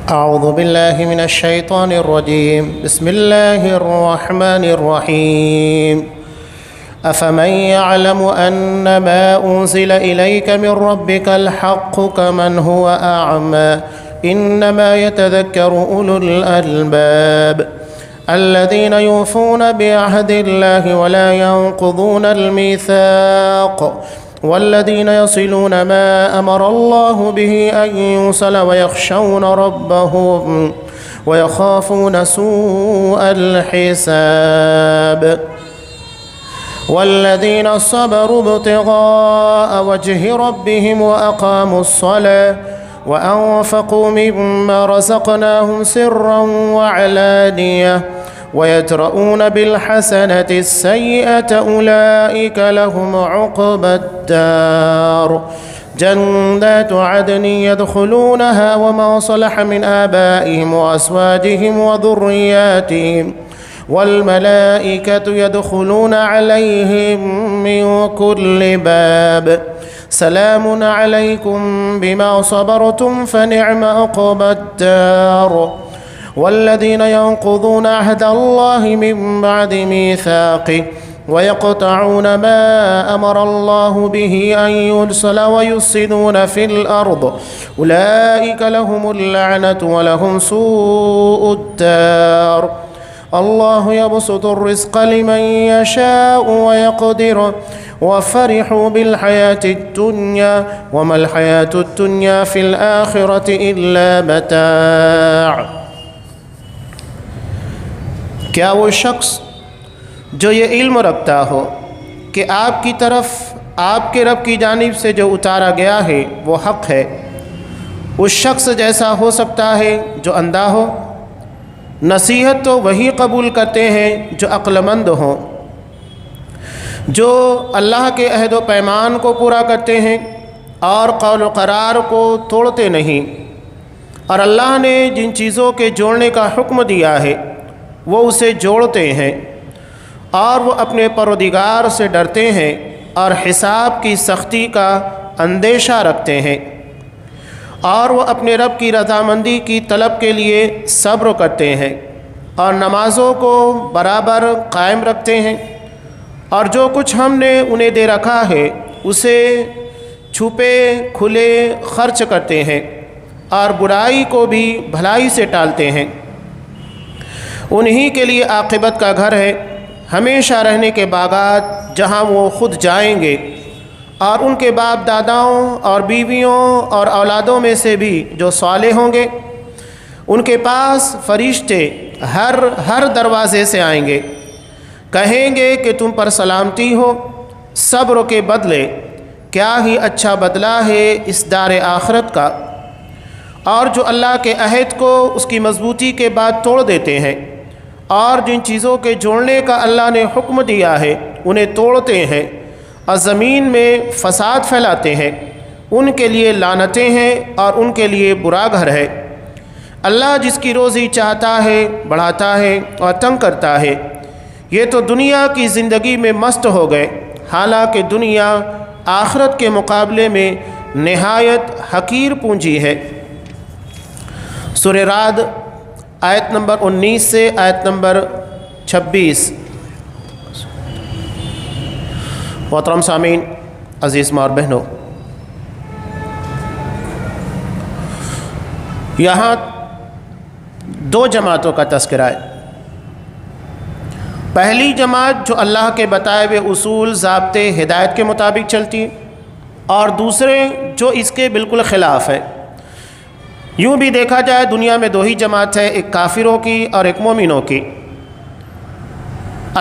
أعوذ بالله من الشيطان الرجيم. بسم الله الرحمن الرحيم. أفمن يعلم أن ما أنزل إليك من ربك الحق كمن هو أعمى إنما يتذكر أولو الألباب الذين يوفون بعهد الله ولا ينقضون الميثاق والذين يصلون ما أمر الله به أن يوصل ويخشون ربهم ويخافون سوء الحساب والذين صبروا ابتغاء وجه ربهم وأقاموا الصلاة وأنفقوا مما رزقناهم سرا وعلانية ويدرؤون بالحسنة السيئة أولئك لهم عقبى الدار جنات عدن يدخلونها وما صلح من آبائهم وأزواجهم وذرياتهم والملائكة يدخلون عليهم من كل باب سلام عليكم بما صبرتم فنعم عقبى الدار والذين ينقضون عهد الله من بعد ميثاقه ويقطعون ما أمر الله به أن يرسل ويفسدون في الأرض أولئك لهم اللعنة ولهم سوء الدار الله يبسط الرزق لمن يشاء ويقدر وفرحوا بالحياة الدنيا وما الحياة الدنيا في الآخرة إلا متاع. کیا وہ شخص جو یہ علم رکھتا ہو کہ آپ کی طرف آپ کے رب کی جانب سے جو اتارا گیا ہے وہ حق ہے، اس شخص جیسا ہو سکتا ہے جو اندھا ہو؟ نصیحت تو وہی قبول کرتے ہیں جو عقل مند ہوں، جو اللہ کے عہد و پیمان کو پورا کرتے ہیں اور قول و قرار کو توڑتے نہیں، اور اللہ نے جن چیزوں کے جوڑنے کا حکم دیا ہے وہ اسے جوڑتے ہیں، اور وہ اپنے پروردگار سے ڈرتے ہیں اور حساب کی سختی کا اندیشہ رکھتے ہیں، اور وہ اپنے رب کی رضامندی کی طلب کے لیے صبر کرتے ہیں اور نمازوں کو برابر قائم رکھتے ہیں، اور جو کچھ ہم نے انہیں دے رکھا ہے اسے چھپے کھلے خرچ کرتے ہیں، اور برائی کو بھی بھلائی سے ٹالتے ہیں۔ انہی کے لیے عاقبت کا گھر ہے، ہمیشہ رہنے کے باغات جہاں وہ خود جائیں گے، اور ان کے باپ داداؤں اور بیویوں اور اولادوں میں سے بھی جو صالح ہوں گے، ان کے پاس فرشتے ہر دروازے سے آئیں گے، کہیں گے کہ تم پر سلامتی ہو، صبر کے بدلے کیا ہی اچھا بدلہ ہے اس دار آخرت کا۔ اور جو اللہ کے عہد کو اس کی مضبوطی کے بعد توڑ دیتے ہیں اور جن چیزوں کے جوڑنے کا اللہ نے حکم دیا ہے انہیں توڑتے ہیں اور زمین میں فساد پھیلاتے ہیں، ان کے لیے لعنتیں ہیں اور ان کے لیے برا گھر ہے۔ اللہ جس کی روزی چاہتا ہے بڑھاتا ہے اور تنگ کرتا ہے۔ یہ تو دنیا کی زندگی میں مست ہو گئے، حالانکہ دنیا آخرت کے مقابلے میں نہایت حقیر پونجی ہے۔ سورہ رعد آیت نمبر 19 سے آیت نمبر 26۔ محترم سامعین، عزیز ماں اور بہنوں، یہاں دو جماعتوں کا تذکرہ ہے۔ پہلی جماعت جو اللہ کے بتائے ہوئے اصول، ضابطے، ہدایت کے مطابق چلتی ہے، اور دوسرے جو اس کے بالکل خلاف ہے۔ یوں بھی دیکھا جائے دنیا میں دو ہی جماعت ہے، ایک کافروں کی اور ایک مومنوں کی۔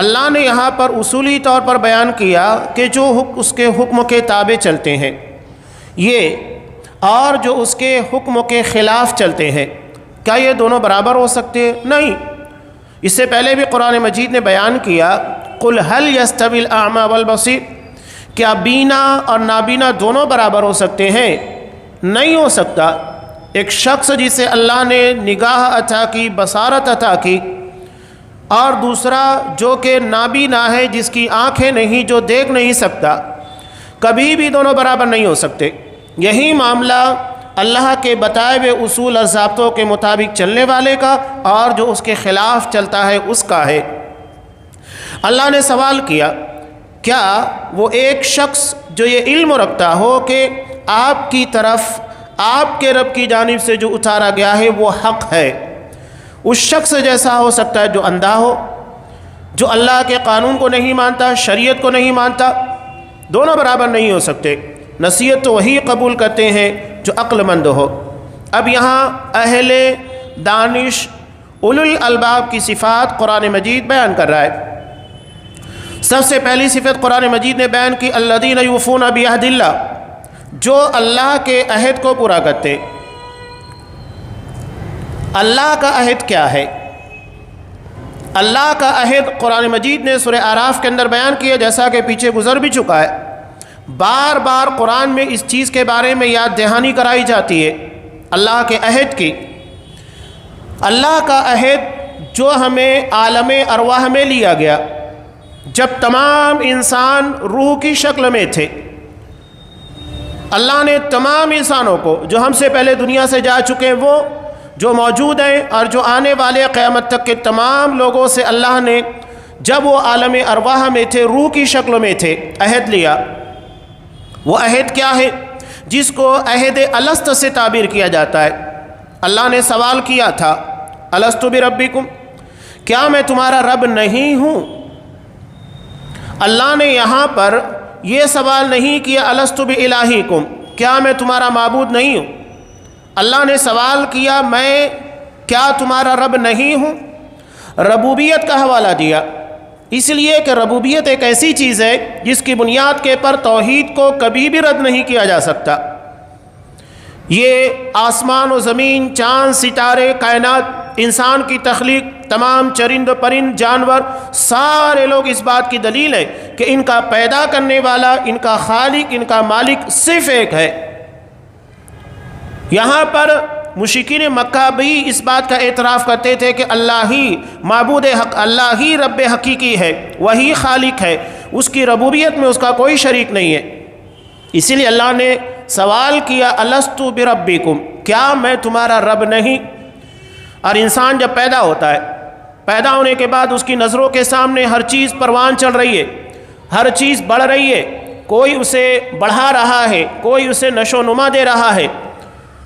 اللہ نے یہاں پر اصولی طور پر بیان کیا کہ جو اس کے حکم کے تابع چلتے ہیں یہ، اور جو اس کے حکم کے خلاف چلتے ہیں، کیا یہ دونوں برابر ہو سکتے ہیں؟ نہیں۔ اس سے پہلے بھی قرآن مجید نے بیان کیا قُلْ هَلْ يَسْتَوِي الْأَعْمَى وَالْبَصِيرُ، کیا بینا اور نابینا دونوں برابر ہو سکتے ہیں؟ نہیں ہو سکتا۔ ایک شخص جسے اللہ نے نگاہ عطا کی، بصارت عطا کی، اور دوسرا جو کہ نابینا ہے، جس کی آنکھیں نہیں، جو دیکھ نہیں سکتا، کبھی بھی دونوں برابر نہیں ہو سکتے۔ یہی معاملہ اللہ کے بتائے ہوئے اصول اور ضابطوں کے مطابق چلنے والے کا، اور جو اس کے خلاف چلتا ہے اس کا ہے۔ اللہ نے سوال کیا، کیا وہ ایک شخص جو یہ علم رکھتا ہو کہ آپ کی طرف آپ کے رب کی جانب سے جو اتارا گیا ہے وہ حق ہے، اس شخص جیسا ہو سکتا ہے جو اندھا ہو، جو اللہ کے قانون کو نہیں مانتا، شریعت کو نہیں مانتا؟ دونوں برابر نہیں ہو سکتے۔ نصیحت تو وہی قبول کرتے ہیں جو عقل مند ہو۔ اب یہاں اہل دانش اولو الالباب کی صفات قرآن مجید بیان کر رہا ہے۔ سب سے پہلی صفت قرآن مجید نے بیان کی، الذین یوفون بعہد اللہ، جو اللہ کے عہد کو پورا کرتے۔ اللہ کا عہد کیا ہے؟ اللہ کا عہد قرآن مجید نے سورہ اعراف کے اندر بیان کیا، جیسا کہ پیچھے گزر بھی چکا ہے۔ بار بار قرآن میں اس چیز کے بارے میں یاد دہانی کرائی جاتی ہے، اللہ کے عہد کی۔ اللہ کا عہد جو ہمیں عالم ارواح میں لیا گیا، جب تمام انسان روح کی شکل میں تھے، اللہ نے تمام انسانوں کو جو ہم سے پہلے دنیا سے جا چکے ہیں، وہ جو موجود ہیں اور جو آنے والے قیامت تک کے تمام لوگوں سے اللہ نے جب وہ عالم ارواح میں تھے، روح کی شکل میں تھے، عہد لیا۔ وہ عہد کیا ہے؟ جس کو عہد الست سے تعبیر کیا جاتا ہے۔ اللہ نے سوال کیا تھا، الست بربکم، کیا میں تمہارا رب نہیں ہوں؟ اللہ نے یہاں پر یہ سوال نہیں کیا الست بالہیکم، کیا میں تمہارا معبود نہیں ہوں؟ اللہ نے سوال کیا، میں کیا تمہارا رب نہیں ہوں؟ ربوبیت کا حوالہ دیا، اس لیے کہ ربوبیت ایک ایسی چیز ہے جس کی بنیاد کے پر توحید کو کبھی بھی رد نہیں کیا جا سکتا۔ یہ آسمان و زمین، چاند، ستارے، کائنات، انسان کی تخلیق، تمام چرند و پرند، جانور، سارے لوگ اس بات کی دلیل ہے کہ ان کا پیدا کرنے والا، ان کا خالق، ان کا مالک صرف ایک ہے۔ یہاں پر مشرکین مکہ بھی اس بات کا اعتراف کرتے تھے کہ اللہ ہی معبود حق، اللہ ہی رب حقیقی ہے، وہی خالق ہے، اس کی ربوبیت میں اس کا کوئی شریک نہیں ہے۔ اسی لیے اللہ نے سوال کیا، الست بربکم، کیا میں تمہارا رب نہیں؟ اور انسان جب پیدا ہوتا ہے، پیدا ہونے کے بعد اس کی نظروں کے سامنے ہر چیز پروان چل رہی ہے، ہر چیز بڑھ رہی ہے، کوئی اسے بڑھا رہا ہے، کوئی اسے نشو و نما دے رہا ہے،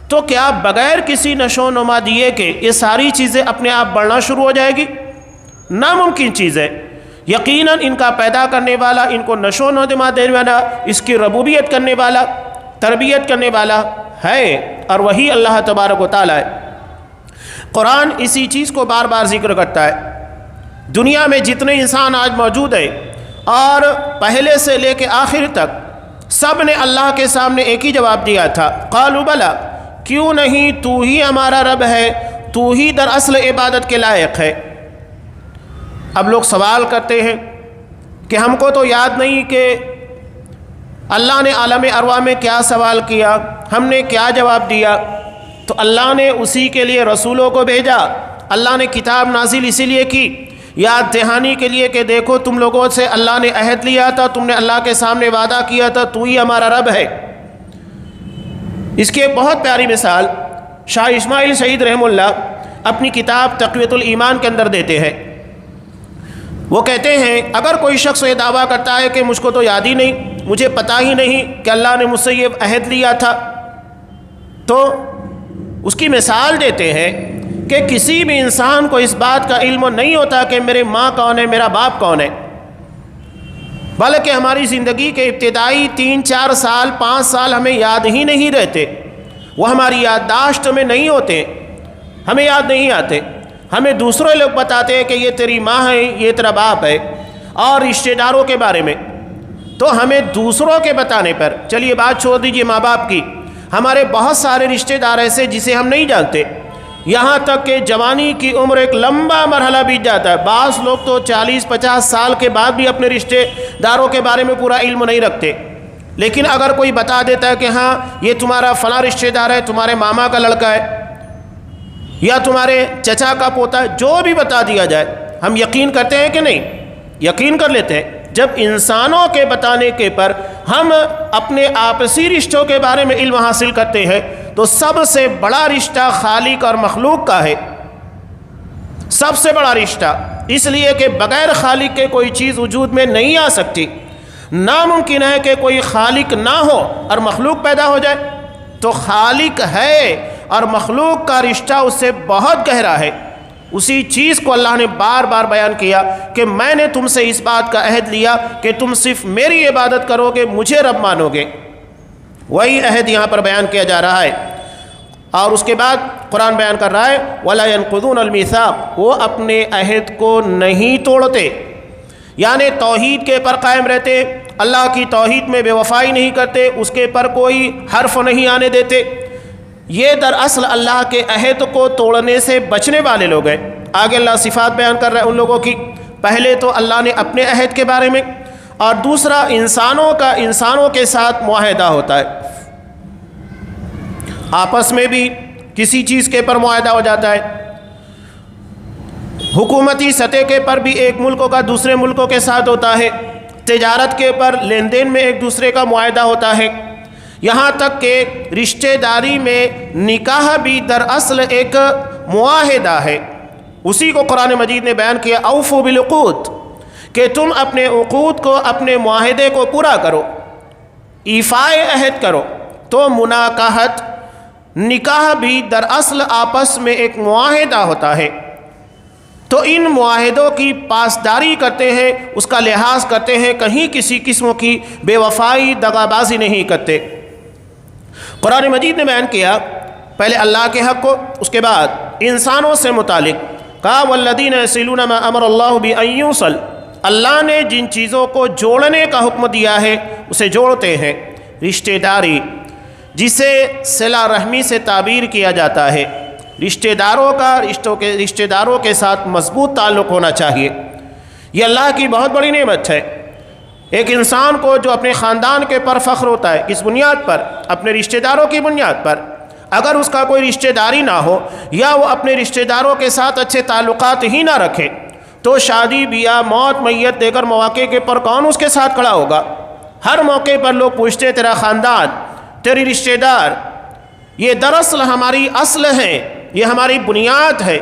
تو کیا بغیر کسی نشو و نما دیے کہ یہ ساری چیزیں اپنے آپ بڑھنا شروع ہو جائے گی؟ ناممکن چیز ہے۔ یقیناً ان کا پیدا کرنے والا، ان کو نشو و نما دینے والا، اس کی ربوبیت کرنے والا، تربیت کرنے والا ہے، اور وہی اللہ تبارک و تعالیٰ ہے۔ قرآن اسی چیز کو بار بار ذکر کرتا ہے۔ دنیا میں جتنے انسان آج موجود ہیں، اور پہلے سے لے کے آخر تک، سب نے اللہ کے سامنے ایک ہی جواب دیا تھا، قالوا بلا، کیوں نہیں، تو ہی ہمارا رب ہے، تو ہی دراصل عبادت کے لائق ہے۔ اب لوگ سوال کرتے ہیں کہ ہم کو تو یاد نہیں کہ اللہ نے عالم ارواح میں کیا سوال کیا، ہم نے کیا جواب دیا۔ تو اللہ نے اسی کے لیے رسولوں کو بھیجا، اللہ نے کتاب نازل اسی لیے کی، یاد دہانی کے لیے کہ دیکھو تم لوگوں سے اللہ نے عہد لیا تھا، تم نے اللہ کے سامنے وعدہ کیا تھا، تو ہی ہمارا رب ہے۔ اس کی ایک بہت پیاری مثال شاہ اسماعیل شہید رحمہ اللہ اپنی کتاب تقویۃ الایمان کے اندر دیتے ہیں۔ وہ کہتے ہیں، اگر کوئی شخص یہ دعویٰ کرتا ہے کہ مجھ کو تو یاد ہی نہیں، مجھے پتہ ہی نہیں کہ اللہ نے مجھ سے یہ عہد لیا تھا، تو اس کی مثال دیتے ہیں کہ کسی بھی انسان کو اس بات کا علم نہیں ہوتا کہ میرے ماں کون ہے، میرا باپ کون ہے، بلکہ ہماری زندگی کے ابتدائی 3-4 سال 5 سال ہمیں یاد ہی نہیں رہتے، وہ ہماری یادداشت میں نہیں ہوتے، ہمیں یاد نہیں آتے، ہمیں دوسرے لوگ بتاتے ہیں کہ یہ تیری ماں ہے، یہ تیرا باپ ہے، اور رشتہ داروں کے بارے میں تو ہمیں دوسروں کے بتانے پر، چلیے بات چھوڑ دیجئے ماں باپ کی، ہمارے بہت سارے رشتہ دار ایسے جسے ہم نہیں جانتے، یہاں تک کہ جوانی کی عمر ایک لمبا مرحلہ بیت جاتا ہے، بعض لوگ تو 40-50 سال کے بعد بھی اپنے رشتہ داروں کے بارے میں پورا علم نہیں رکھتے، لیکن اگر کوئی بتا دیتا ہے کہ ہاں یہ تمہارا فلاں رشتہ دار ہے، تمہارے ماما کا لڑکا ہے یا تمہارے چچا کا پوتا ہے، جو بھی بتا دیا جائے، ہم یقین کرتے ہیں کہ نہیں؟ یقین کر لیتے ہیں۔ جب انسانوں کے بتانے کے پر ہم اپنے آپسی رشتوں کے بارے میں علم حاصل کرتے ہیں تو سب سے بڑا رشتہ خالق اور مخلوق کا ہے، سب سے بڑا رشتہ، اس لیے کہ بغیر خالق کے کوئی چیز وجود میں نہیں آ سکتی۔ ناممکن ہے کہ کوئی خالق نہ ہو اور مخلوق پیدا ہو جائے، تو خالق ہے اور مخلوق کا رشتہ اس سے بہت گہرا ہے۔ اسی چیز کو اللہ نے بار بار بیان کیا کہ میں نے تم سے اس بات کا عہد لیا کہ تم صرف میری عبادت کرو گے، مجھے رب مانو گے، وہی عہد یہاں پر بیان کیا جا رہا ہے۔ اور اس کے بعد قرآن بیان کر رہا ہے وَلَا يَنقُضُونَ الْمِيثَاقَ، وہ اپنے عہد کو نہیں توڑتے، یعنی توحید کے پر قائم رہتے، اللہ کی توحید میں بے وفائی نہیں کرتے، اس کے پر کوئی حرف نہیں آنے دیتے۔ یہ دراصل اللہ کے عہد کو توڑنے سے بچنے والے لوگ ہیں۔ آگے اللہ صفات بیان کر رہا ہے ان لوگوں کی۔ پہلے تو اللہ نے اپنے عہد کے بارے میں، اور دوسرا انسانوں کے ساتھ معاہدہ ہوتا ہے، آپس میں بھی کسی چیز کے پر معاہدہ ہو جاتا ہے، حکومتی سطح کے پر بھی ایک ملکوں کا دوسرے ملکوں کے ساتھ ہوتا ہے، تجارت کے پر لین دین میں ایک دوسرے کا معاہدہ ہوتا ہے، یہاں تک کہ رشتہ داری میں نکاح بھی دراصل ایک معاہدہ ہے۔ اسی کو قرآن مجید نے بیان کیا اوفوا بالعقود، کہ تم اپنے عقود کو، اپنے معاہدے کو پورا کرو، ایفائے عہد کرو۔ تو مناکحت، نکاح بھی دراصل آپس میں ایک معاہدہ ہوتا ہے، تو ان معاہدوں کی پاسداری کرتے ہیں، اس کا لحاظ کرتے ہیں، کہیں کسی قسم کی بے وفائی، دغا بازی نہیں کرتے۔ قرآن مجید نے بیان کیا پہلے اللہ کے حق کو، اس کے بعد انسانوں سے متعلق کہا وَالَّذِينَ يَصِلُونَ مَا أَمَرَ اللَّهُ بِأَن يُوصَلَ، اللہ نے جن چیزوں کو جوڑنے کا حکم دیا ہے اسے جوڑتے ہیں۔ رشتہ داری جسے صلہ رحمی سے تعبیر کیا جاتا ہے، رشتہ داروں کا رشتہ داروں کے ساتھ مضبوط تعلق ہونا چاہیے۔ یہ اللہ کی بہت بڑی نعمت ہے۔ ایک انسان کو جو اپنے خاندان کے پر فخر ہوتا ہے، کس بنیاد پر؟ اپنے رشتہ داروں کی بنیاد پر۔ اگر اس کا کوئی رشتہ داری نہ ہو یا وہ اپنے رشتہ داروں کے ساتھ اچھے تعلقات ہی نہ رکھے، تو شادی بیاہ، موت، میت دیگر مواقع کے پر کون اس کے ساتھ کھڑا ہوگا؟ ہر موقع پر لوگ پوچھتے تیرا خاندان، تیری رشتہ دار۔ یہ دراصل ہماری اصل ہے، یہ ہماری بنیاد ہے۔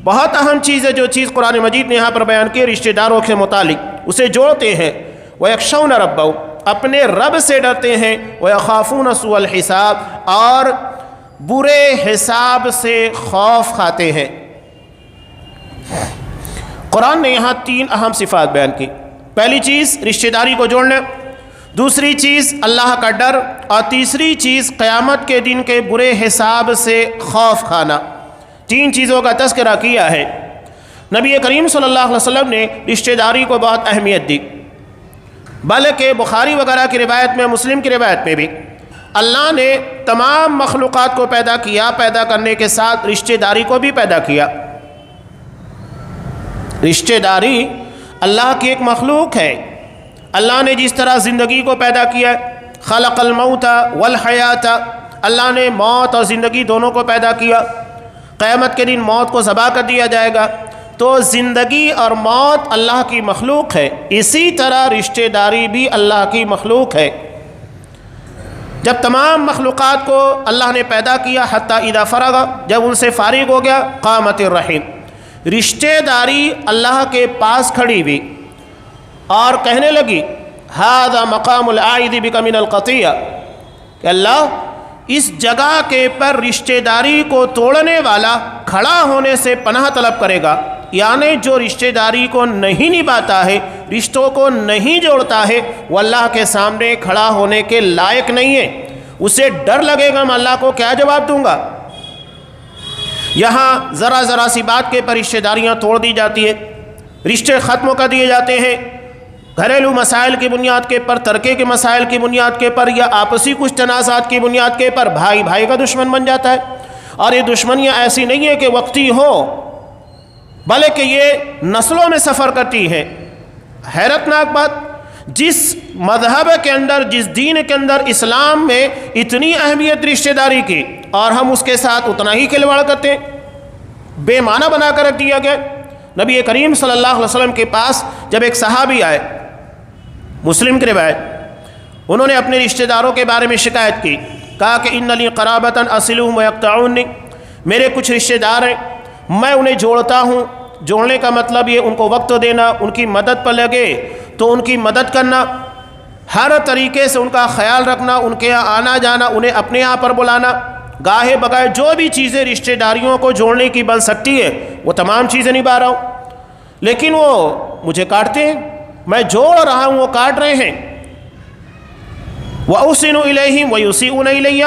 بہت اہم چیز ہے جو چیز قرآن مجید نے یہاں پر بیان کی رشتہ داروں کے متعلق، اسے جوڑتے ہیں۔ وَيَخْشَوْنَ رَبَّهُمْ، اپنے رب سے ڈرتے ہیں۔ وَيَخَافُونَ سُوءَ الْحِسَابِ، اور برے حساب سے خوف کھاتے ہیں۔ قرآن نے یہاں 3 اہم صفات بیان کی۔ پہلی چیز رشتہ داری کو جوڑنا، دوسری چیز اللہ کا ڈر، اور تیسری چیز قیامت کے دن کے برے حساب سے خوف کھانا۔ 3 چیزوں کا تذکرہ کیا ہے۔ نبی کریم صلی اللہ علیہ وسلم نے رشتہ داری کو بہت اہمیت دی، بلکہ بخاری وغیرہ کی روایت میں، مسلم کی روایت میں بھی اللہ نے تمام مخلوقات کو پیدا کیا، پیدا کرنے کے ساتھ رشتہ داری کو بھی پیدا کیا۔ رشتہ داری اللہ کی ایک مخلوق ہے۔ اللہ نے جس طرح زندگی کو پیدا کیا، خلق الموت والحیات، اللہ نے موت اور زندگی دونوں کو پیدا کیا۔ قیامت کے دن موت کو ذبح کر دیا جائے گا، تو زندگی اور موت اللہ کی مخلوق ہے، اسی طرح رشتہ داری بھی اللہ کی مخلوق ہے۔ جب تمام مخلوقات کو اللہ نے پیدا کیا، حتیٰ اذا فرغ، جب ان سے فارغ ہو گیا، قامت الرحیم، رشتہ داری اللہ کے پاس کھڑی ہوئی اور کہنے لگی ھذا مقام العائد بک من القطیع، کہ اللہ اس جگہ کے پر رشتہ داری کو توڑنے والا کھڑا ہونے سے پناہ طلب کرے گا، یعنی جو رشتہ داری کو نہیں نبھاتا ہے، رشتوں کو نہیں جوڑتا ہے، وہ اللہ کے سامنے کھڑا ہونے کے لائق نہیں ہے۔ اسے ڈر لگے گا میں اللہ کو کیا جواب دوں گا۔ یہاں ذرا ذرا سی بات کے پر رشتہ داریاں توڑ دی جاتی ہیں، رشتے ختم کر دیے جاتے ہیں، گھریلو مسائل کی بنیاد کے پر، ترکے کے مسائل کی بنیاد کے پر، یا آپسی کچھ تنازعات کی بنیاد کے پر بھائی بھائی کا دشمن بن جاتا ہے۔ اور یہ دشمنیاں ایسی نہیں ہے کہ وقتی ہو، بلکہ یہ نسلوں میں سفر کرتی ہے۔ حیرت ناک بات، جس مذہب کے اندر، جس دین کے اندر اسلام میں اتنی اہمیت رشتہ داری کی، اور ہم اس کے ساتھ اتنا ہی کھلواڑ کرتے ہیں، بے معنی بنا کر رکھ دیا گیا۔ نبی کریم صلی اللہ علیہ وسلم کے پاس جب ایک صحابی آئے، مسلم کی روایت، انہوں نے اپنے رشتہ داروں کے بارے میں شکایت کی، کہا کہ ان لی قرابۃ اصلهم ویقطعونی، میرے کچھ رشتہ دار ہیں، میں انہیں جوڑتا ہوں۔ جوڑنے کا مطلب یہ ان کو وقت دینا، ان کی مدد پر لگے تو ان کی مدد کرنا، ہر طریقے سے ان کا خیال رکھنا، ان کے یہاں آنا جانا، انہیں اپنے یہاں پر بلانا، گاہے بگاہے جو بھی چیزیں رشتہ داریوں کو جوڑنے کی بن سکتی ہے وہ تمام چیزیں نبھا رہا ہوں، لیکن وہ مجھے کاٹتے ہیں، میں جوڑ رہا ہوں وہ کاٹ رہے ہیں۔ وَأُحْسِنُ إِلَيْهِمْ وَيُسِيئُونَ إِلَيَّ،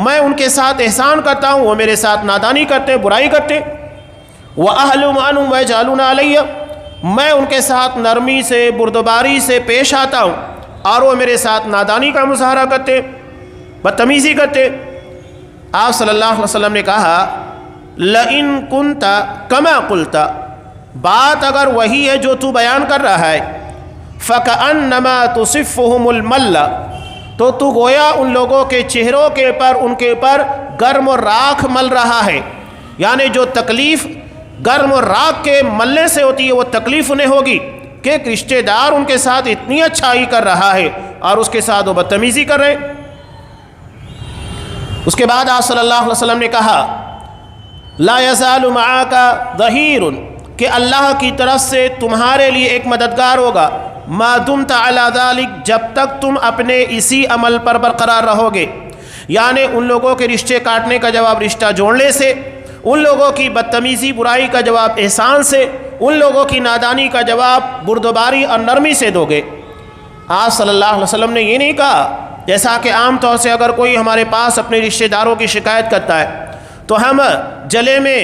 میں ان کے ساتھ احسان کرتا ہوں، وہ میرے ساتھ نادانی کرتے ہیں، برائی کرتے ہیں۔ وَأَحْلُمُ عَنْهُمْ وَيَجْعَلُونَ عَلَيَّ، میں ان کے ساتھ نرمی سے بردباری سے پیش آتا ہوں اور وہ میرے ساتھ نادانی کا مظاہرہ کرتے، بدتمیزی کرتے۔ آپ صلی اللہ علیہ وسلم نے کہا لَإِن كُنْتَ كَمَا قُلْتَ، بات اگر وہی ہے جو تو بیان کر رہا ہے، فَكَأَنَّمَا تُصِفُّهُمُ الْمَلَّ، تو گویا ان لوگوں کے چہروں کے پر ان کے پر گرم و راکھ مل رہا ہے، یعنی جو تکلیف گرم و راکھ کے ملنے سے ہوتی ہے وہ تکلیف انہیں ہوگی کہ ایک رشتہ دار ان کے ساتھ اتنی اچھائی کر رہا ہے اور اس کے ساتھ وہ بدتمیزی کر رہے ہیں۔ اس کے بعد آپ صلی اللہ علیہ وسلم نے کہا لا یزال معاک ظہیر، کہ اللہ کی طرف سے تمہارے لیے ایک مددگار ہوگا، ما دمت علی ذلک، جب تک تم اپنے اسی عمل پر برقرار رہو گے، یعنی ان لوگوں کے رشتے کاٹنے کا جواب رشتہ جوڑنے سے، ان لوگوں کی بدتمیزی برائی کا جواب احسان سے، ان لوگوں کی نادانی کا جواب بردباری اور نرمی سے دو گے۔ آپ صلی اللہ علیہ وسلم نے یہ نہیں کہا جیسا کہ عام طور سے اگر کوئی ہمارے پاس اپنے رشتہ داروں کی شکایت کرتا ہے تو ہم جلے میں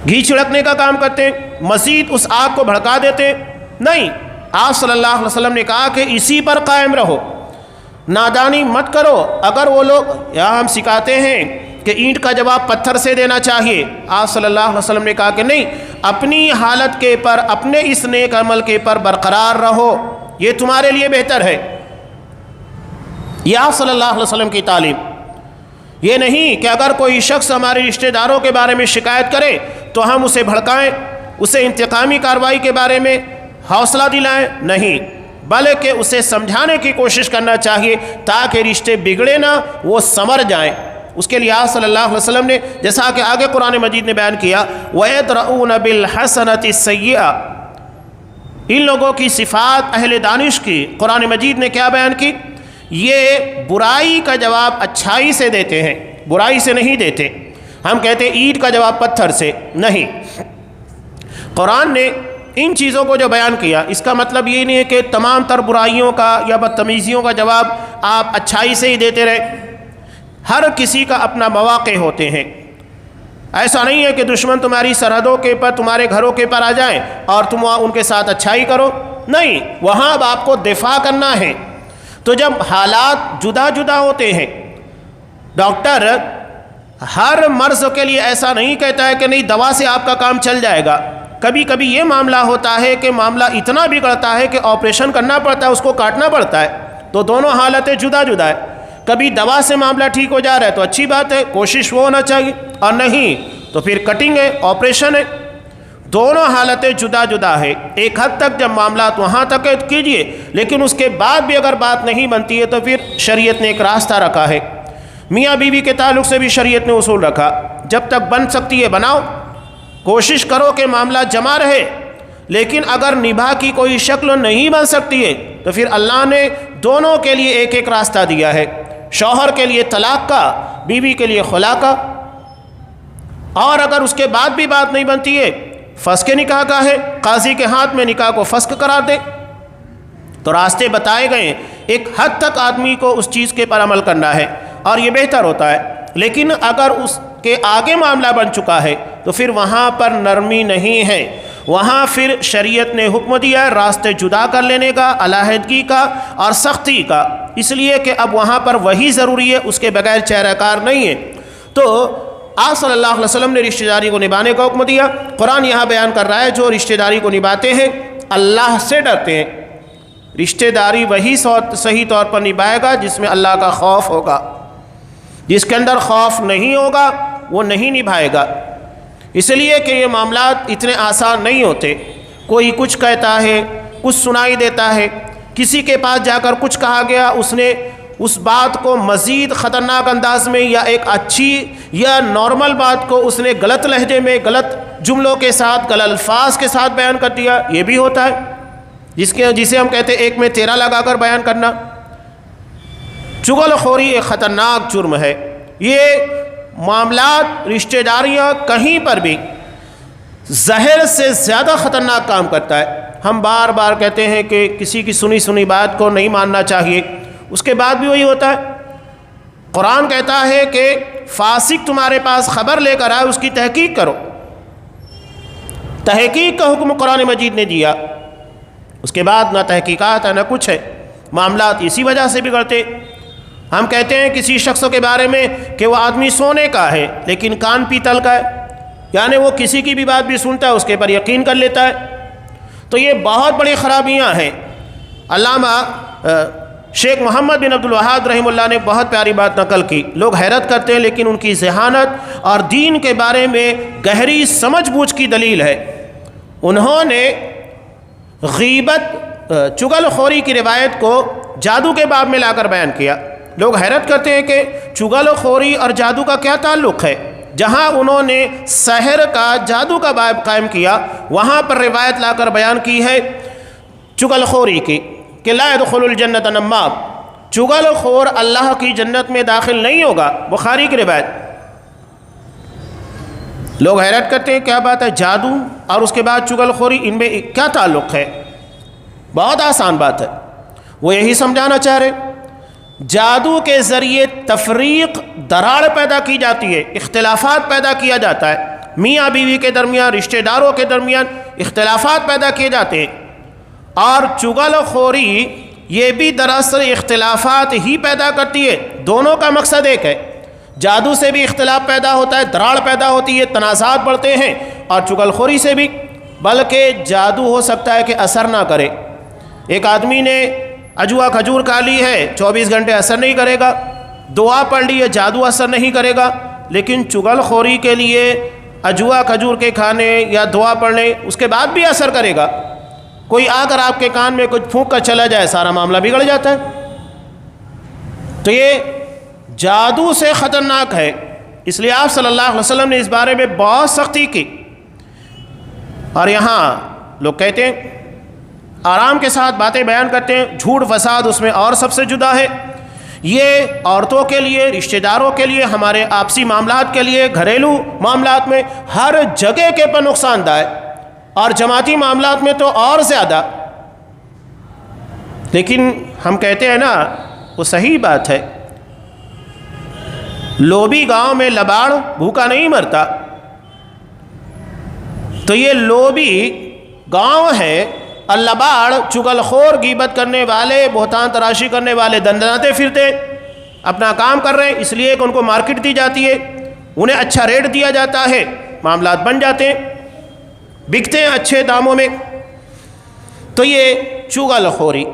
گھی چھڑکنے کا کام کرتے ہیں، مزید اس آگ کو بھڑکا دیتے ہیں۔ نہیں، آپ صلی اللہ علیہ وسلم نے کہا کہ اسی پر قائم رہو، نادانی مت کرو۔ اگر وہ لوگ یہاں ہم سکھاتے ہیں کہ اینٹ کا جواب پتھر سے دینا چاہیے، آپ صلی اللہ علیہ وسلم نے کہا کہ نہیں، اپنی حالت کے پر، اپنے اس نیک عمل کے پر برقرار رہو، یہ تمہارے لیے بہتر ہے۔ یہ آپ صلی اللہ علیہ وسلم کی تعلیم، یہ نہیں کہ اگر کوئی شخص ہمارے رشتہ داروں کے بارے میں شکایت کرے تو ہم اسے بھڑکائیں، اسے انتقامی کارروائی کے بارے میں حوصلہ دلائیں، نہیں، بلکہ اسے سمجھانے کی کوشش کرنا چاہیے تاکہ رشتے بگڑے نہ، وہ سنور جائیں۔ اس کے لیے آپ صلی اللہ علیہ وسلم نے جیسا کہ آگے قرآن مجید نے بیان کیا وَيَدْرَؤُونَ بِالْحَسَنَةِ السَّيِّئَةِ، ان لوگوں کی صفات اہل دانش کی قرآن مجید نے کیا بیان کی؟ یہ برائی کا جواب اچھائی سے دیتے ہیں، برائی سے نہیں دیتے۔ ہم کہتے ہیں اینٹ کا جواب پتھر سے، نہیں، قرآن نے ان چیزوں کو جو بیان کیا اس کا مطلب یہ نہیں ہے کہ تمام تر برائیوں کا یا بدتمیزیوں کا جواب آپ اچھائی سے ہی دیتے رہے۔ ہر کسی کا اپنا مواقع ہوتے ہیں، ایسا نہیں ہے کہ دشمن تمہاری سرحدوں کے پر، تمہارے گھروں کے پر آ جائیں اور تم وہاں ان کے ساتھ اچھائی کرو، نہیں، وہاں اب آپ کو دفاع کرنا ہے۔ تو جب حالات جدا جدا ہوتے ہیں، ڈاکٹر ہر مرض کے لیے ایسا نہیں کہتا ہے کہ نہیں دوا سے آپ کا کام چل جائے گا۔ کبھی کبھی یہ معاملہ ہوتا ہے کہ معاملہ اتنا بگڑتا ہے کہ آپریشن کرنا پڑتا ہے، اس کو کاٹنا پڑتا ہے، تو دونوں حالتیں جدا جدا ہے۔ کبھی دوا سے معاملہ ٹھیک ہو جا رہا ہے تو اچھی بات ہے، کوشش وہ ہونا چاہیے، اور نہیں تو پھر کٹنگ ہے، آپریشن ہے، دونوں حالتیں جدا جدا ہے۔ ایک حد تک جب معاملات وہاں تک کیجئے، لیکن اس کے بعد بھی اگر بات نہیں بنتی ہے تو پھر شریعت نے ایک راستہ رکھا ہے۔ میاں بیوی کے تعلق سے بھی شریعت نے اصول رکھا، جب تک بن سکتی ہے بناؤ، کوشش کرو کہ معاملہ جمع رہے، لیکن اگر نباہ کی کوئی شکل نہیں بن سکتی ہے تو پھر اللہ نے دونوں کے لیے ایک ایک راستہ دیا ہے، شوہر کے لیے طلاق کا، بیوی کے لیے خلا کا، اور اگر اس کے بعد بھی بات نہیں بنتی ہے فسخ نکاح کا ہے، قاضی کے ہاتھ میں نکاح کو فسخ قرار دے۔ تو راستے بتائے گئے، ایک حد تک آدمی کو اس چیز کے پر عمل کرنا ہے اور یہ بہتر ہوتا ہے، لیکن اگر اس کے آگے معاملہ بن چکا ہے تو پھر وہاں پر نرمی نہیں ہے، وہاں پھر شریعت نے حکم دیا ہے راستے جدا کر لینے کا، علیحدگی کا اور سختی کا، اس لیے کہ اب وہاں پر وہی ضروری ہے، اس کے بغیر چہرہ کار نہیں ہے۔ تو آپ صلی اللہ علیہ وسلم نے رشتہ داری کو نبھانے کا حکم دیا۔ قرآن یہاں بیان کر رہا ہے جو رشتہ داری کو نبھاتے ہیں اللہ سے ڈرتے ہیں، رشتہ داری وہی صحیح طور پر نبھائے گا جس میں اللہ کا خوف ہوگا، جس کے اندر خوف نہیں ہوگا وہ نہیں نبھائے گا۔ اس لیے کہ یہ معاملات اتنے آسان نہیں ہوتے، کوئی کچھ کہتا ہے، کچھ سنائی دیتا ہے، کسی کے پاس جا کر کچھ کہا گیا، اس نے اس بات کو مزید خطرناک انداز میں یا ایک اچھی یا نارمل بات کو اس نے غلط لہجے میں، غلط جملوں کے ساتھ، غلط الفاظ کے ساتھ بیان کر دیا، یہ بھی ہوتا ہے، جسے ہم کہتے ہیں ایک میں تیرہ لگا کر بیان کرنا۔ چغل خوری ایک خطرناک جرم ہے۔ یہ معاملات، رشتہ داریاں کہیں پر بھی زہر سے زیادہ خطرناک کام کرتا ہے۔ ہم بار بار کہتے ہیں کہ کسی کی سنی بات کو نہیں ماننا چاہیے، اس کے بعد بھی وہی ہوتا ہے۔ قرآن کہتا ہے کہ فاسق تمہارے پاس خبر لے کر آئے، اس کی تحقیق کرو۔ تحقیق کا حکم قرآن مجید نے دیا، اس کے بعد نہ تحقیقات ہے نہ کچھ ہے۔ معاملات اسی وجہ سے بگڑتے۔ ہم کہتے ہیں کسی شخص کے بارے میں کہ وہ آدمی سونے کا ہے لیکن کان پیتل کا ہے، یعنی وہ کسی کی بھی بات بھی سنتا ہے، اس کے پر یقین کر لیتا ہے۔ تو یہ بہت بڑی خرابیاں ہیں۔ علامہ شیخ محمد بن عبد الوہاب رحمہ اللہ نے بہت پیاری بات نقل کی۔ لوگ حیرت کرتے ہیں لیکن ان کی ذہانت اور دین کے بارے میں گہری سمجھ بوجھ کی دلیل ہے۔ انہوں نے غیبت، چغل خوری کی روایت کو جادو کے باب میں لا کر بیان کیا۔ لوگ حیرت کرتے ہیں کہ چغل خوری اور جادو کا کیا تعلق ہے۔ جہاں انہوں نے سحر کا، جادو کا باب قائم کیا، وہاں پر روایت لا کر بیان کی ہے چغل خوری کی کہ لا يدخل الجنت نمام، چغل خور اللہ کی جنت میں داخل نہیں ہوگا، بخاری کی روایت۔ لوگ حیرت کرتے ہیں کیا بات ہے، جادو اور اس کے بعد چغل خوری، ان میں کیا تعلق ہے؟ بہت آسان بات ہے، وہ یہی سمجھانا چاہ رہے۔ جادو کے ذریعے تفریق، دراڑ پیدا کی جاتی ہے، اختلافات پیدا کیا جاتا ہے، میاں بیوی کے درمیان، رشتہ داروں کے درمیان اختلافات پیدا کیے جاتے ہیں۔ اور چغل خوری یہ بھی دراصل اختلافات ہی پیدا کرتی ہے، دونوں کا مقصد ایک ہے۔ جادو سے بھی اختلاف پیدا ہوتا ہے، دراڑ پیدا ہوتی ہے، تنازعات بڑھتے ہیں، اور چغل خوری سے بھی۔ بلکہ جادو ہو سکتا ہے کہ اثر نہ کرے۔ ایک آدمی نے اجوا کھجور کھا لی ہے، 24 گھنٹے اثر نہیں کرے گا، دعا پڑھ لی ہے، جادو اثر نہیں کرے گا۔ لیکن چغل خوری کے لیے اجوا کھجور کے کھانے یا دعا پڑھنے اس کے بعد بھی اثر کرے گا۔ کوئی آ کر آپ کے کان میں کچھ پھونک کر چلا جائے، سارا معاملہ بگڑ جاتا ہے۔ تو یہ جادو سے خطرناک ہے، اس لیے آپ صلی اللہ علیہ وسلم نے اس بارے میں بہت سختی کی۔ اور یہاں لوگ کہتے ہیں، آرام کے ساتھ باتیں بیان کرتے ہیں، جھوٹ فساد اس میں اور سب سے جدا ہے۔ یہ عورتوں کے لیے، رشتہ داروں کے لیے، ہمارے آپسی معاملات کے لیے، گھریلو معاملات میں ہر جگہ کے پر نقصان دہ ہے، اور جماعتی معاملات میں تو اور زیادہ۔ لیکن ہم کہتے ہیں نا، وہ صحیح بات ہے، لوبی گاؤں میں لباڑ بھوکا نہیں مرتا۔ تو یہ لوبی گاؤں ہے، اور لباڑ چغل خور، غیبت کرنے والے، بہتان تراشی کرنے والے دندناتے پھرتے، اپنا کام کر رہے ہیں، اس لیے کہ ان کو مارکیٹ دی جاتی ہے، انہیں اچھا ریٹ دیا جاتا ہے، معاملات بن جاتے ہیں، بکتے ہیں اچھے داموں میں۔ تو یہ چغل خوری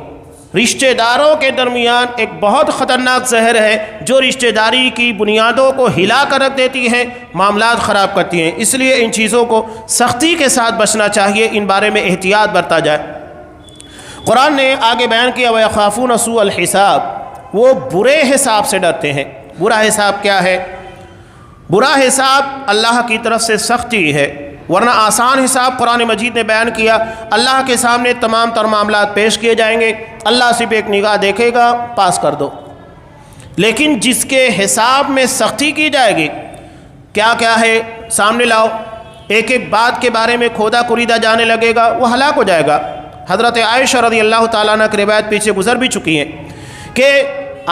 رشتہ داروں کے درمیان ایک بہت خطرناک زہر ہے، جو رشتہ داری کی بنیادوں کو ہلا کر رکھ دیتی ہیں، معاملات خراب کرتی ہیں۔ اس لیے ان چیزوں کو سختی کے ساتھ بچنا چاہیے، ان بارے میں احتیاط برتا جائے۔ قرآن نے آگے بیان کیا وَيَخَافُونَ سُوءَ الْحِسَابِ، وہ برے حساب سے ڈرتے ہیں۔ برا حساب کیا ہے؟ برا حساب اللہ کی طرف سے سختی ہے، ورنہ آسان حساب قرآن مجید نے بیان کیا۔ اللہ کے سامنے تمام تر معاملات پیش کیے جائیں گے، اللہ صرف ایک نگاہ دیکھے گا، پاس کر دو۔ لیکن جس کے حساب میں سختی کی جائے گی، کیا کیا ہے سامنے لاؤ، ایک ایک بات کے بارے میں کھودا کریدا جانے لگے گا، وہ ہلاک ہو جائے گا۔ حضرت عائشہ رضی اللہ تعالیٰ عنہ کی روایت پیچھے گزر بھی چکی ہیں کہ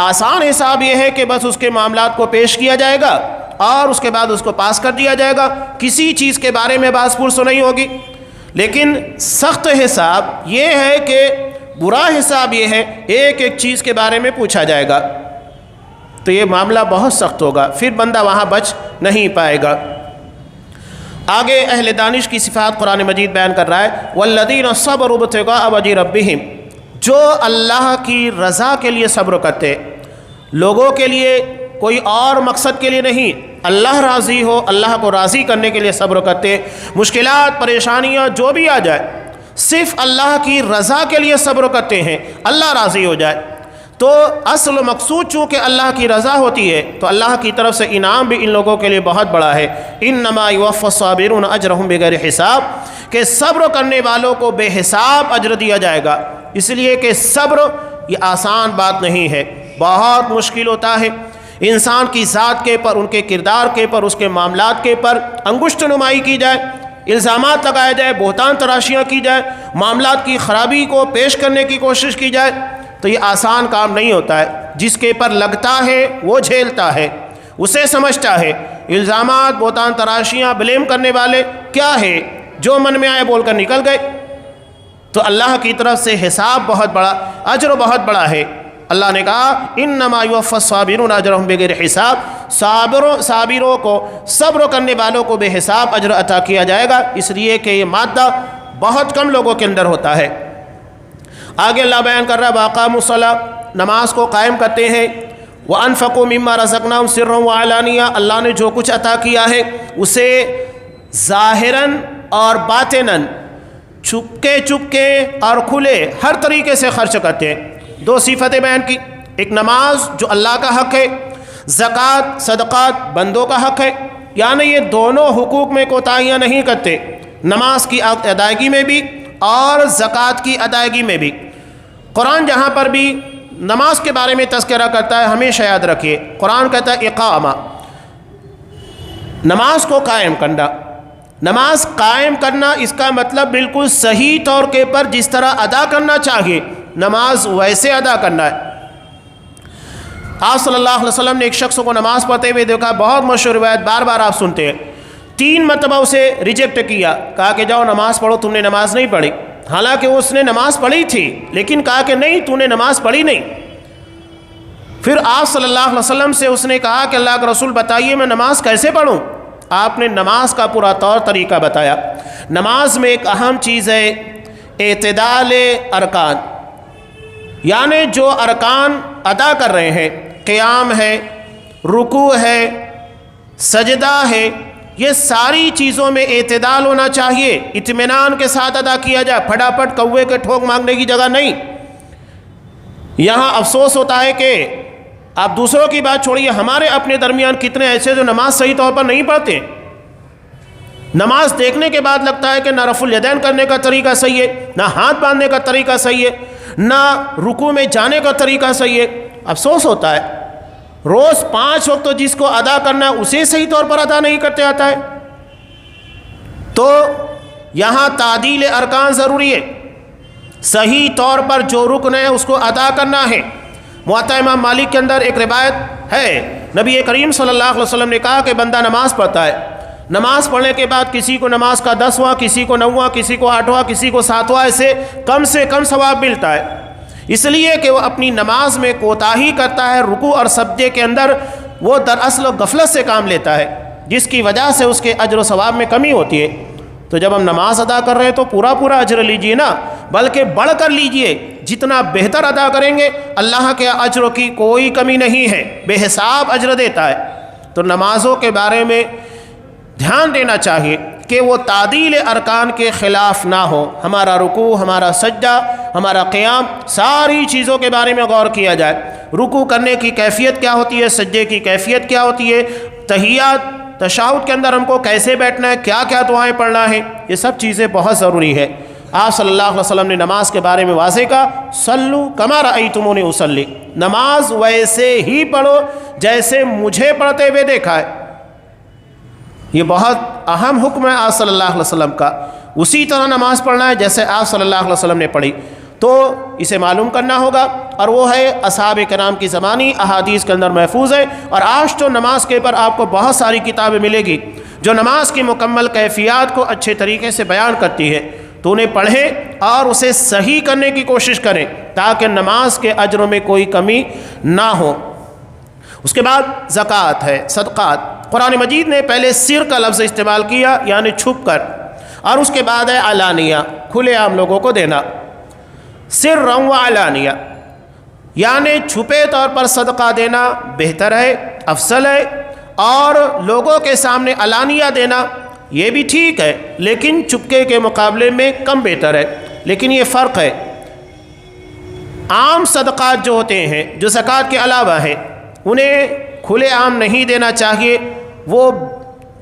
آسان حساب یہ ہے کہ بس اس کے معاملات کو پیش کیا جائے گا اور اس کے بعد اس کو پاس کر دیا جائے گا، کسی چیز کے بارے میں بحث پرس نہیں ہوگی۔ لیکن سخت حساب یہ ہے کہ برا حساب یہ ہے ایک ایک چیز کے بارے میں پوچھا جائے گا، تو یہ معاملہ بہت سخت ہوگا، پھر بندہ وہاں بچ نہیں پائے گا۔ آگے اہل دانش کی صفات قرآن مجید بیان کر رہا ہے، وَالَّذِينَ صَبَرُوا ابْتِغَاءَ وَجْهِ رَبِّهِمْ، جو اللہ کی رضا کے لیے صبر کرتے، لوگوں کے لیے کوئی اور مقصد کے لیے نہیں، اللہ راضی ہو، اللہ کو راضی کرنے کے لیے صبر کرتے، مشکلات پریشانیاں جو بھی آ جائے صرف اللہ کی رضا کے لیے صبر کرتے ہیں، اللہ راضی ہو جائے۔ تو اصل و مقصود چونکہ اللہ کی رضا ہوتی ہے تو اللہ کی طرف سے انعام بھی ان لوگوں کے لیے بہت بڑا ہے۔ انما یوفی الصابرون اجرہم بغیر حساب، کہ صبر کرنے والوں کو بے حساب اجر دیا جائے گا، اس لیے کہ صبر یہ آسان بات نہیں ہے، بہت مشکل ہوتا ہے۔ انسان کی ذات کے پر، ان کے کردار کے پر، اس کے معاملات کے پر انگشت نمائی کی جائے، الزامات لگائے جائے، بہتان تراشیاں کی جائے، معاملات کی خرابی کو پیش کرنے کی کوشش کی جائے، تو یہ آسان کام نہیں ہوتا ہے۔ جس کے پر لگتا ہے وہ جھیلتا ہے، اسے سمجھتا ہے۔ الزامات، بہتان تراشیاں، بلیم کرنے والے کیا ہے؟ جو من میں آئے بول کر نکل گئے۔ تو اللہ کی طرف سے حساب بہت بڑا، اجر بہت بڑا ہے۔ اللہ نے کہا انما یوفی الصابرون اجرہم بغیر حساب، صابروں کو، صبر کرنے والوں کو بے حساب اجر عطا کیا جائے گا، اس لیے کہ یہ مادہ بہت کم لوگوں کے اندر ہوتا ہے۔ آگے اللہ بیان کر رہا ہے وَأَقَامُوا الصَّلَاةَ، نماز کو قائم کرتے ہیں، وَأَنفَقُوا مِمَّا رَزَقْنَاهُمْ سِرًّا وَعَلَانِيَةً، اللہ نے جو کچھ عطا کیا ہے اسے ظاہراً اور باطناً، چھپکے اور کھلے ہر طریقے سے خرچ کرتے ہیں۔ دو صفتیں بیان کی، ایک نماز جو اللہ کا حق ہے، زکوٰۃ صدقات بندوں کا حق ہے، یعنی یہ دونوں حقوق میں کوتاہیاں نہیں کرتے، نماز کی ادائیگی میں بھی اور زکوٰۃ کی ادائیگی میں بھی۔ قرآن جہاں پر بھی نماز کے بارے میں تذکرہ کرتا ہے ہمیشہ یاد رکھیے، قرآن کہتا ہے اقامہ، نماز کو قائم کرنا۔ نماز قائم کرنا اس کا مطلب بالکل صحیح طور کے پر جس طرح ادا کرنا چاہیے نماز ویسے ادا کرنا ہے۔ آپ صلی اللہ علیہ وسلم نے ایک شخص کو نماز پڑھتے ہوئے دیکھا، بہت مشہور روایت، بار بار آپ سنتے ہیں، 3 مرتبہ اسے ریجیکٹ کیا، کہا کہ جاؤ نماز پڑھو، تم نے نماز نہیں پڑھی۔ حالانکہ اس نے نماز پڑھی تھی لیکن کہا کہ نہیں، تو نے نماز پڑھی نہیں۔ پھر آپ صلی اللہ علیہ وسلم سے اس نے کہا کہ اللہ کا رسول بتائیے میں نماز کیسے پڑھوں؟ آپ نے نماز کا پورا طور طریقہ بتایا۔ نماز میں ایک اہم چیز ہے اعتدال ارکان، یعنی جو ارکان ادا کر رہے ہیں، قیام ہے، رکوع ہے، سجدہ ہے، یہ ساری چیزوں میں اعتدال ہونا چاہیے، اطمینان کے ساتھ ادا کیا جائے، پھٹافٹ کوے کے ٹھوک مانگنے کی جگہ نہیں۔ یہاں افسوس ہوتا ہے کہ آپ دوسروں کی بات چھوڑیے، ہمارے اپنے درمیان کتنے ایسے جو نماز صحیح طور پر نہیں پڑھتے، نماز دیکھنے کے بعد لگتا ہے کہ نہ رفع الیدین کرنے کا طریقہ صحیح ہے، نہ ہاتھ باندھنے کا طریقہ صحیح ہے، نہ رکوع میں جانے کا طریقہ صحیح ہے۔ افسوس ہوتا ہے روز 5 وقت تو جس کو ادا کرنا ہے اسے صحیح طور پر ادا نہیں کرتے آتا ہے۔ تو یہاں تعدیل ارکان ضروری ہے، صحیح طور پر جو رکن ہے اس کو ادا کرنا ہے۔ موطا امام مالک کے اندر ایک روایت ہے، نبی کریم صلی اللہ علیہ وسلم نے کہا کہ بندہ نماز پڑھتا ہے، نماز پڑھنے کے بعد کسی کو نماز کا 10واں، کسی کو 9واں، کسی کو 8واں، کسی کو 7واں، ایسے کم سے کم ثواب ملتا ہے، اس لیے کہ وہ اپنی نماز میں کوتاہی کرتا ہے، رکوع اور سجدے کے اندر وہ دراصل غفلت سے کام لیتا ہے، جس کی وجہ سے اس کے اجر و ثواب میں کمی ہوتی ہے۔ تو جب ہم نماز ادا کر رہے ہیں تو پورا اجر لیجئے نا، بلکہ بڑھ کر لیجئے، جتنا بہتر ادا کریں گے اللہ کے اجر کی کوئی کمی نہیں ہے، بے حساب اجر دیتا ہے۔ تو نمازوں کے بارے میں دھیان دینا چاہیے کہ وہ تعدیل ارکان کے خلاف نہ ہو، ہمارا رکوع، ہمارا سجدہ، ہمارا قیام، ساری چیزوں کے بارے میں غور کیا جائے۔ رکوع کرنے کی کیفیت کیا ہوتی ہے، سجدے کی کیفیت کیا ہوتی ہے، تحیات تشہد کے اندر ہم کو کیسے بیٹھنا ہے، کیا کیا دعائیں پڑھنا ہے، یہ سب چیزیں بہت ضروری ہے۔ آپ صلی اللہ علیہ وسلم نے نماز کے بارے میں واضح کہا صلو کما رأیتمونی اصلی، نماز ویسے ہی پڑھو جیسے مجھے پڑھتے ہوئے دیکھا ہے۔ یہ بہت اہم حکم ہے آپ صلی اللہ علیہ وسلم کا، اسی طرح نماز پڑھنا ہے جیسے آپ صلی اللہ علیہ وسلم نے پڑھی۔ تو اسے معلوم کرنا ہوگا، اور وہ ہے اصحاب کرام کی زمانی احادیث کے اندر محفوظ ہے۔ اور آج تو نماز کے پر آپ کو بہت ساری کتابیں ملے گی جو نماز کی مکمل کیفیات کو اچھے طریقے سے بیان کرتی ہے، تو انہیں پڑھیں اور اسے صحیح کرنے کی کوشش کریں تاکہ نماز کے اجروں میں کوئی کمی نہ ہو۔ اس کے بعد زکوٰۃ ہے، صدقات۔ قرآن مجید نے پہلے سر کا لفظ استعمال کیا یعنی چھپ کر، اور اس کے بعد ہے علانیہ، کھلے عام لوگوں کو دینا۔ سرًا و علانیہ یعنی چھپے طور پر صدقہ دینا بہتر ہے، افضل ہے، اور لوگوں کے سامنے علانیہ دینا یہ بھی ٹھیک ہے لیکن چپکے کے مقابلے میں کم بہتر ہے۔ لیکن یہ فرق ہے، عام صدقات جو ہوتے ہیں جو زکوٰۃ کے علاوہ ہیں انہیں کھلے عام نہیں دینا چاہیے، وہ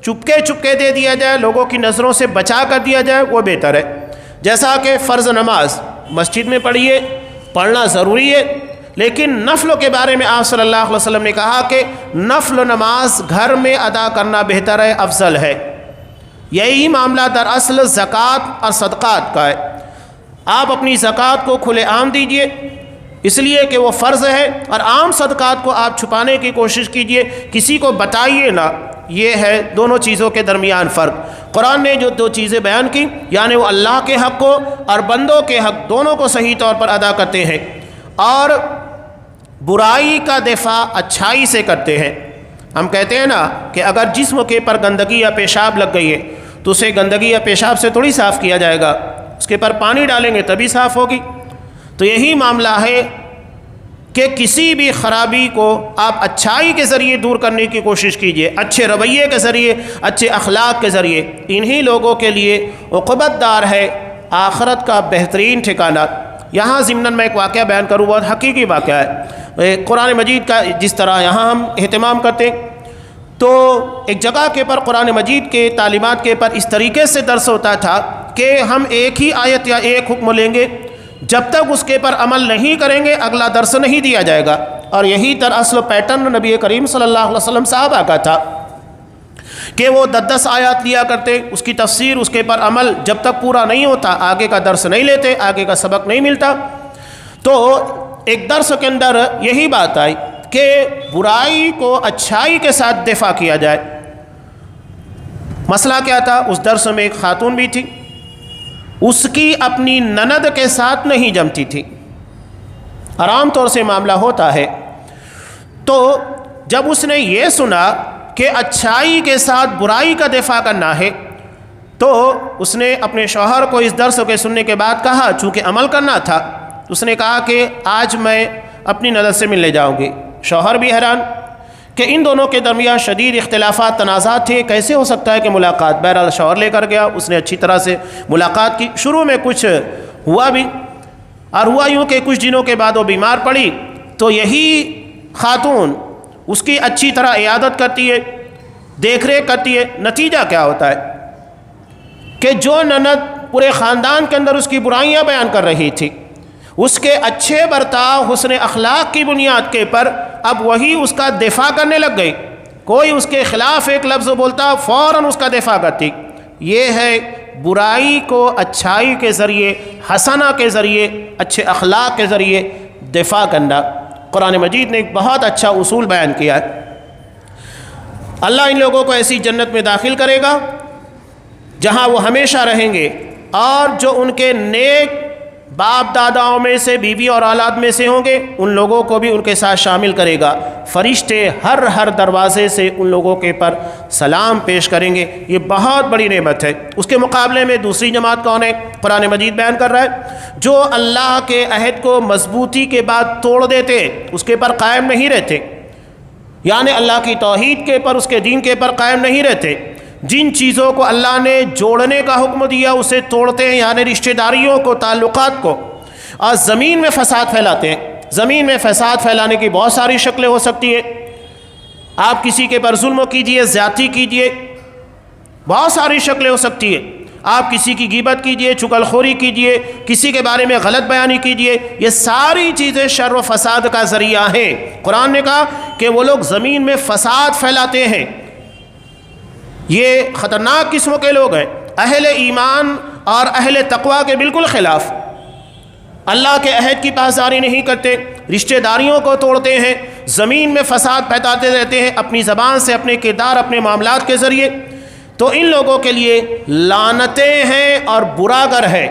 چپکے چپکے دے دیا جائے، لوگوں کی نظروں سے بچا کر دیا جائے، وہ بہتر ہے۔ جیسا کہ فرض نماز مسجد میں پڑھیے، پڑھنا ضروری ہے، لیکن نفلوں کے بارے میں آپ صلی اللہ علیہ وسلم نے کہا کہ نفل نماز گھر میں ادا کرنا بہتر ہے، افضل ہے۔ یہی معاملہ دراصل زکوٰۃ اور صدقات کا ہے۔ آپ اپنی زکوٰۃ کو کھلے عام دیجئے اس لیے کہ وہ فرض ہے، اور عام صدقات کو آپ چھپانے کی کوشش کیجئے، کسی کو بتائیے نہ۔ یہ ہے دونوں چیزوں کے درمیان فرق۔ قرآن نے جو دو چیزیں بیان کی، یعنی وہ اللہ کے حق کو اور بندوں کے حق دونوں کو صحیح طور پر ادا کرتے ہیں، اور برائی کا دفاع اچھائی سے کرتے ہیں۔ ہم کہتے ہیں نا کہ اگر جسم کے پر گندگی یا پیشاب لگ گئی ہے تو اسے گندگی یا پیشاب سے تھوڑی صاف کیا جائے گا، اس کے پر پانی ڈالیں گے تبھی صاف ہوگی۔ تو یہی معاملہ ہے کہ کسی بھی خرابی کو آپ اچھائی کے ذریعے دور کرنے کی کوشش کیجئے، اچھے رویے کے ذریعے، اچھے اخلاق کے ذریعے۔ انہی لوگوں کے لیے عقوبت دار ہے آخرت کا بہترین ٹھکانہ۔ یہاں ضمناً میں ایک واقعہ بیان کروں، بہت حقیقی واقعہ ہے۔ قرآن مجید کا جس طرح یہاں ہم اہتمام کرتے ہیں، تو ایک جگہ کے پر قرآن مجید کے تعلیمات کے پر اس طریقے سے درس ہوتا تھا کہ ہم ایک ہی آیت یا ایک حکم لیں گے، جب تک اس کے پر عمل نہیں کریں گے اگلا درس نہیں دیا جائے گا۔ اور یہی دراصل پیٹرن نبی کریم صلی اللہ علیہ وسلم صحابہ کا تھا کہ وہ 10 آیات لیا کرتے، اس کی تفسیر، اس کے پر عمل جب تک پورا نہیں ہوتا آگے کا درس نہیں لیتے، آگے کا سبق نہیں ملتا۔ تو ایک درس کے اندر یہی بات آئی کہ برائی کو اچھائی کے ساتھ دفاع کیا جائے۔ مسئلہ کیا تھا؟ اس درس میں ایک خاتون بھی تھی، اس کی اپنی نند کے ساتھ نہیں جمتی تھی، عام طور سے معاملہ ہوتا ہے۔ تو جب اس نے یہ سنا کہ اچھائی کے ساتھ برائی کا دفاع کرنا ہے، تو اس نے اپنے شوہر کو اس درس کے سننے کے بعد کہا، چونکہ عمل کرنا تھا، اس نے کہا کہ آج میں اپنی نند سے ملنے جاؤں گی۔ شوہر بھی حیران کہ ان دونوں کے درمیان شدید اختلافات، تنازعات تھے، کیسے ہو سکتا ہے کہ ملاقات؟ بہرحال شوہر لے کر گیا، اس نے اچھی طرح سے ملاقات کی۔ شروع میں کچھ ہوا بھی، اور ہوا یوں کہ کچھ دنوں کے بعد وہ بیمار پڑی، تو یہی خاتون اس کی اچھی طرح عیادت کرتی ہے، دیکھ ریکھ کرتی ہے۔ نتیجہ کیا ہوتا ہے کہ جو نند پورے خاندان کے اندر اس کی برائیاں بیان کر رہی تھی، اس کے اچھے برتاؤ، حسن اخلاق کی بنیاد کے پر اب وہی اس کا دفاع کرنے لگ گئی۔ کوئی اس کے خلاف ایک لفظ بولتا فوراً اس کا دفاع کرتی۔ یہ ہے برائی کو اچھائی کے ذریعے، حسنہ کے ذریعے، اچھے اخلاق کے ذریعے دفاع کرنا۔ قرآن مجید نے ایک بہت اچھا اصول بیان کیا ہے۔ اللہ ان لوگوں کو ایسی جنت میں داخل کرے گا جہاں وہ ہمیشہ رہیں گے، اور جو ان کے نیک باپ داداؤں میں سے، بیوی اور اولاد میں سے ہوں گے، ان لوگوں کو بھی ان کے ساتھ شامل کرے گا۔ فرشتے ہر دروازے سے ان لوگوں کے پر سلام پیش کریں گے۔ یہ بہت بڑی نعمت ہے۔ اس کے مقابلے میں دوسری جماعت کون ہے؟ قرآن مجید بیان کر رہا ہے، جو اللہ کے عہد کو مضبوطی کے بعد توڑ دیتے، اس کے پر قائم نہیں رہتے، یعنی اللہ کی توحید کے پر، اس کے دین کے پر قائم نہیں رہتے۔ جن چیزوں کو اللہ نے جوڑنے کا حکم دیا اسے توڑتے ہیں، یعنی رشتہ داریوں کو، تعلقات کو، اور زمین میں فساد پھیلاتے ہیں۔ زمین میں فساد پھیلانے کی بہت ساری شکلیں ہو سکتی ہیں۔ آپ کسی کے پر ظلم کیجئے، زیادتی کیجئے، بہت ساری شکلیں ہو سکتی ہیں۔ آپ کسی کی غیبت کیجئے، چغل خوری کیجئے، کسی کے بارے میں غلط بیانی کیجئے، یہ ساری چیزیں شر و فساد کا ذریعہ ہیں۔ قرآن نے کہا کہ وہ لوگ زمین میں فساد پھیلاتے ہیں، یہ خطرناک قسم کے لوگ ہیں، اہل ایمان اور اہل تقوی کے بالکل خلاف۔ اللہ کے عہد کی پاسداری نہیں کرتے، رشتہ داریوں کو توڑتے ہیں، زمین میں فساد پھیلاتے رہتے ہیں اپنی زبان سے، اپنے کردار، اپنے معاملات کے ذریعے۔ تو ان لوگوں کے لیے لعنتیں ہیں اور برا گھر ہے۔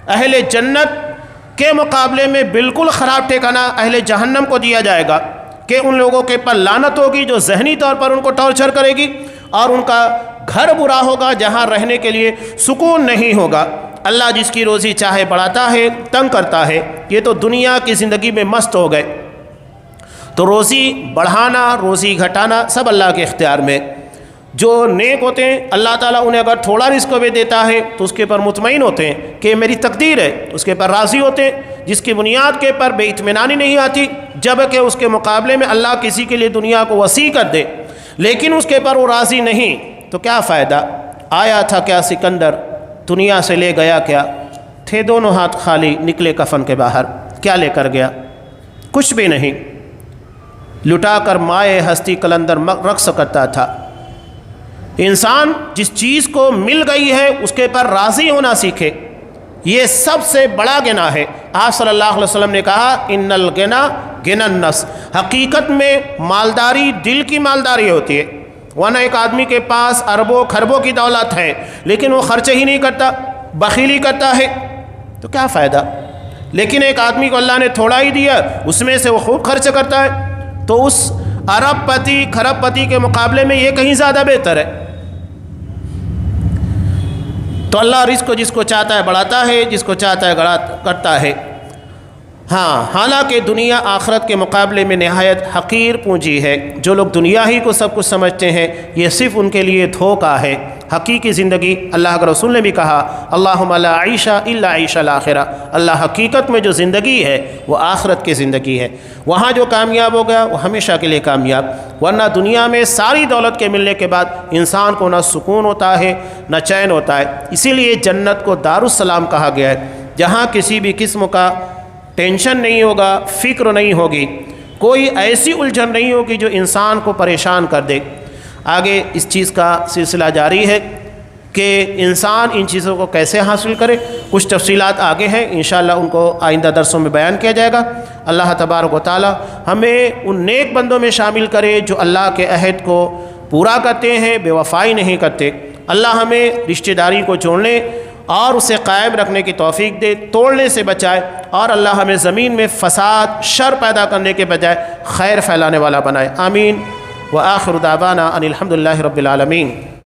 اہل جنت کے مقابلے میں بالکل خراب ٹھکانہ اہل جہنم کو دیا جائے گا کہ ان لوگوں کے پر لعنت ہوگی جو ذہنی طور پر ان کو ٹارچر کرے گی، اور ان کا گھر برا ہوگا جہاں رہنے کے لیے سکون نہیں ہوگا۔ اللہ جس کی روزی چاہے بڑھاتا ہے، تنگ کرتا ہے۔ یہ تو دنیا کی زندگی میں مست ہو گئے، تو روزی بڑھانا، روزی گھٹانا سب اللہ کے اختیار میں۔ جو نیک ہوتے ہیں اللہ تعالیٰ انہیں اگر تھوڑا رزق بھی دیتا ہے تو اس کے پر مطمئن ہوتے ہیں کہ میری تقدیر ہے، اس کے پر راضی ہوتے ہیں۔ جس کی بنیاد کے پر بے اطمینانی نہیں آتی، جبکہ اس کے مقابلے میں اللہ کسی کے لیے دنیا کو وسیع کر دے لیکن اس کے پر وہ راضی نہیں، تو کیا فائدہ؟ آیا تھا کیا سکندر، دنیا سے لے گیا کیا؟ تھے دونوں ہاتھ خالی، نکلے کفن کے باہر، کیا لے کر گیا؟ کچھ بھی نہیں، لٹا کر مائے ہستی قلندر رقص کرتا تھا۔ انسان جس چیز کو مل گئی ہے اس کے پر راضی ہونا سیکھے، یہ سب سے بڑا گناہ ہے۔ آپ صلی اللہ علیہ وسلم نے کہا ان الغنا غنى النفس، حقیقت میں مالداری دل کی مالداری ہوتی ہے، ورنہ ایک آدمی کے پاس اربوں کھربوں کی دولت ہے لیکن وہ خرچ ہی نہیں کرتا، بخیلی کرتا ہے، تو کیا فائدہ؟ لیکن ایک آدمی کو اللہ نے تھوڑا ہی دیا، اس میں سے وہ خوب خرچ کرتا ہے، تو اس ارب پتی کھرب پتی کے مقابلے میں یہ کہیں زیادہ بہتر ہے۔ تو اللہ رزق کو جس کو چاہتا ہے بڑھاتا ہے، جس کو چاہتا ہے کرتا ہے۔ ہاں، حالانکہ دنیا آخرت کے مقابلے میں نہایت حقیر پونجی ہے۔ جو لوگ دنیا ہی کو سب کچھ سمجھتے ہیں یہ صرف ان کے لیے دھوکہ ہے۔ حقیقی زندگی، اللہ کے رسول نے بھی کہا اللہم لا عیش الا عیش الاخرہ، اللہ حقیقت میں جو زندگی ہے وہ آخرت کی زندگی ہے، وہاں جو کامیاب ہو گیا وہ ہمیشہ کے لیے کامیاب۔ ورنہ دنیا میں ساری دولت کے ملنے کے بعد انسان کو نہ سکون ہوتا ہے نہ چین ہوتا ہے۔ اسی لیے جنت کو دارالسلام کہا گیا ہے، جہاں کسی بھی قسم کا ٹینشن نہیں ہوگا، فکر نہیں ہوگی، کوئی ایسی الجھن نہیں ہوگی جو انسان کو پریشان کر دے۔ آگے اس چیز کا سلسلہ جاری ہے کہ انسان ان چیزوں کو کیسے حاصل کرے، کچھ تفصیلات آگے ہیں، انشاءاللہ ان کو آئندہ درسوں میں بیان کیا جائے گا۔ اللہ تبارک و تعالی ہمیں ان نیک بندوں میں شامل کرے جو اللہ کے عہد کو پورا کرتے ہیں، بے وفائی نہیں کرتے۔ اللہ ہمیں رشتہ داری کو جوڑنے اور اسے قائم رکھنے کی توفیق دے، توڑنے سے بچائے، اور اللہ ہمیں زمین میں فساد شر پیدا کرنے کے بجائے خیر پھیلانے والا بنائے۔ آمین۔ وآخر دعوانا ان الحمد للہ رب العالمین۔